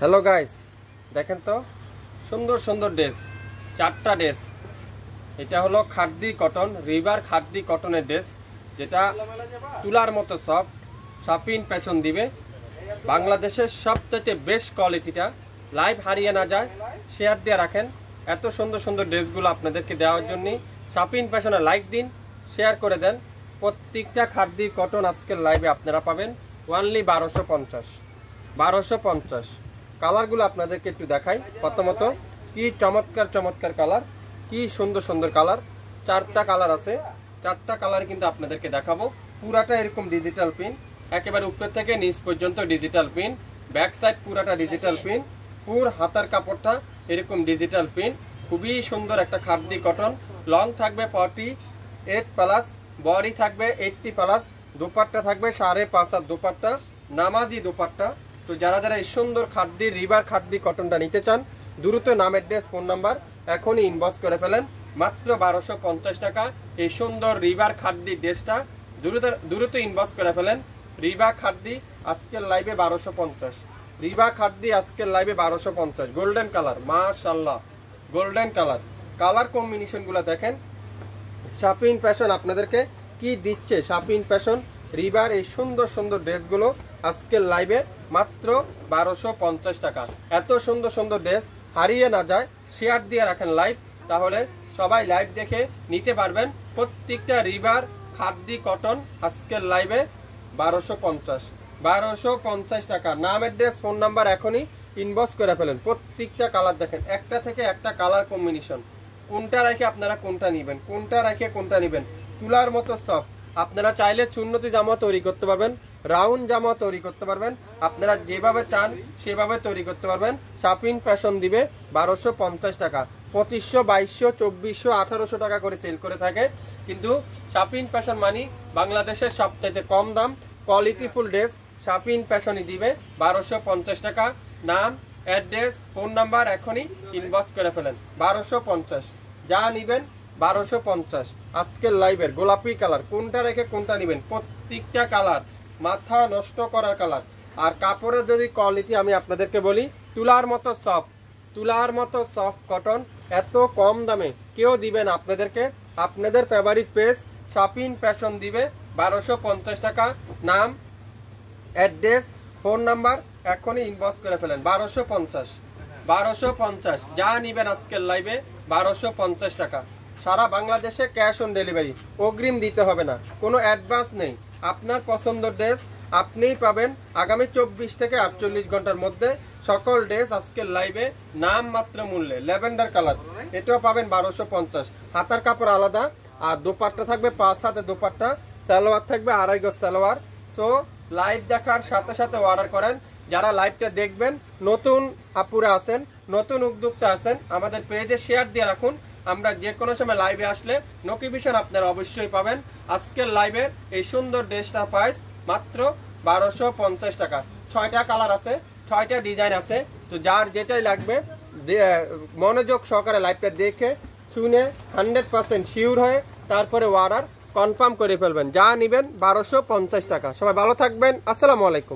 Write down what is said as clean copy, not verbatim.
Hello guys, দেখেন তো সুন্দর সুন্দর ড্রেস, 4টা ড্রেস। এটা হলো খাদ্দি কটন, রিভার খাদ্দি কটনের ড্রেস, যেটা তুলার মতো সফট, শাপিন ফ্যাশন দিবে। বাংলাদেশের সবচেয়ে বেস্ট কোয়ালিটিটা, লাইভ হারিয়ে না যায়, শেয়ার দিয়ে রাখেন। এত সুন্দর সুন্দর ড্রেসগুলো আপনাদেরকে দেওয়ার জন্য শাপিন ফ্যাশনে লাইক দিন, শেয়ার করে দেন। প্রত্যেকটা খাদ্দি কটন আজকের লাইভে আপনারা পাবেন ওনলি 1250। কালারগুলো আপনাদেরকে একটু দেখাই। প্রথমত কি চমৎকার চমৎকার কালার, কি সুন্দর সুন্দর কালার। 4টা কালার আছে, 4টা কালার কিন্তু আপনাদেরকে দেখাবো। পুরাটা এরকম ডিজিটাল পিন, একেবারে উপর থেকে নিচ পর্যন্ত ডিজিটাল পিন, ব্যাক সাইড পুরাটা ডিজিটাল পিন, পুরো হাতার কাপড়টা এরকম ডিজিটাল পিন। খুবই সুন্দর একটা খাদ্দি কটন। লং থাকবে 48+, বডি থাকবে 80+, দোপাট্টা থাকবে 5.5 হাত দোপাট্টা, নামাজি দোপাট্টা। তো যারা যারা এই সুন্দর খাদ্দি রিভার খাদ্দি কটনটা নিতে চান, দ্রুত নাম, অ্যাড্রেস, ফোন নাম্বার এখনই ইনবক্স করে ফেলেন। মাত্র 1250 টাকা এই সুন্দর রিভার খাদ্দি ড্রেসটা দ্রুত ইনবক্স করে ফেলেন। রিভা খাদ্দি আজকের লাইভে 1250, রিভা খাদ্দি আজকের লাইভে 1250। গোল্ডেন কালার, মাশাআল্লাহ, গোল্ডেন কালার। কালার কম্বিনেশনগুলো দেখেন। শাপিন ফ্যাশন আপনাদেরকে কি দিচ্ছে, শাপিন ফ্যাশন রিভার এই সুন্দর সুন্দর ড্রেসগুলো আজকের লাইভে মাত্র 1250 টাকা। এত সুন্দর সুন্দর ড্রেস হারিয়ে না যায়, শেয়ার দিয়ে রাখেন লাইভ, তাহলে সবাই লাইভ দেখে নিতে পারবেন। প্রত্যেকটা রিভার খাদ্দি কটন আজকের লাইভে 1250 টাকা। নাম, অ্যাড্রেস, ফোন নাম্বার এখনই ইনবক্স করে ফেলেন। প্রত্যেকটা কালার দেখেন, একটা থেকে একটা কালার কম্বিনেশন। কোনটা রেখে আপনারা কোনটা নেবেন, কোনটা রেখে কোনটা নেবেন। তুলার মতো সফট। আপনারা চাইলে সুন্নতি জামা তৈরি করতে পারবেন, রাউন্ড জামা তৈরি করতে পারবেন, আপনারা যেভাবে চান সেভাবে তৈরি করতে পারবেন। শাপিন ফ্যাশন দিবে 1250 টাকা। 2500, 2200, 2400, 1800 টাকা করে সেল করে থাকে, কিন্তু শাপিন ফ্যাশন মানি বাংলাদেশের সবচাইতে কম দাম কোয়ালিটিফুল ড্রেস শাপিন ফ্যাশনই দিবে 1250 টাকা। নাম, অ্যাড্রেস, ফোন নাম্বার এখনই ইনবক্স করে ফেলেন। 1250 যা নিবেন 1250। আজকের লাইভের গোলাপি কালার, কোনটা রেখে কোনটা নেবেন। প্রত্যেকটা কালার মাথা নষ্ট করার কালার। আর কাপড়ের যদি কোয়ালিটি আমি আপনাদেরকে বলি, তুলার মতো সফট, তুলার মতো সফট কটন এত কম দামে কেউ দিবেন আপনাদেরকে। আপনাদের ফেভারিট পেজ শাপিন ফ্যাশন দিবে 1250 টাকা। নাম, অ্যাড্রেস, ফোন নাম্বার এখনই ইনবক্স করে ফেলেন। 1250 যা নিবেন আজকের লাইভে 1250 টাকা। সারা বাংলাদেশে ক্যাশ অন ডেলিভারি, অগ্রিম দিতে হবে না, কোনো অ্যাডভান্স নেই। আপনার পছন্দের ড্রেস আপনিই পাবেন আগামী 24 থেকে 48 ঘন্টার মধ্যে। সকল ড্রেস আজকের লাইভে নাম মাত্র মূল্যে। ল্যাভেন্ডার কালার, এটাও পাবেন 1250। হাতার কাপড় আলাদা, আর দোপাট্টা থাকবে 5 হাতে দোপাট্টা, সালোয়ার থাকবে 2.5 গজ সালোয়ার। সো লাইভ দেখার সাথে সাথে অর্ডার করেন। যারা লাইভটা দেখবেন, নতুন আপুরা আছেন, নতুন উদ্যোক্তা আছেন, আমাদের পেজে শেয়ার দিয়ে রাখুন। আমরা যে কোনো সময় লাইভে আসলে নোটিফিকেশন আপনারা অবশ্যই পাবেন। আজকের লাইভের এই সুন্দর ড্রেসটা প্রাইস মাত্র 1250 টাকা। 6টা কালার আছে, 6টা ডিজাইন আছে। তো যার যেটাই লাগবে মনোযোগ সহকারে লাইভটা দেখে শুনে 100% শিওর হয়ে তারপরে অর্ডার কনফার্ম করে ফেলবেন। যা নেবেন 1250 টাকা। সবাই ভালো থাকবেন, আসসালামু আলাইকুম।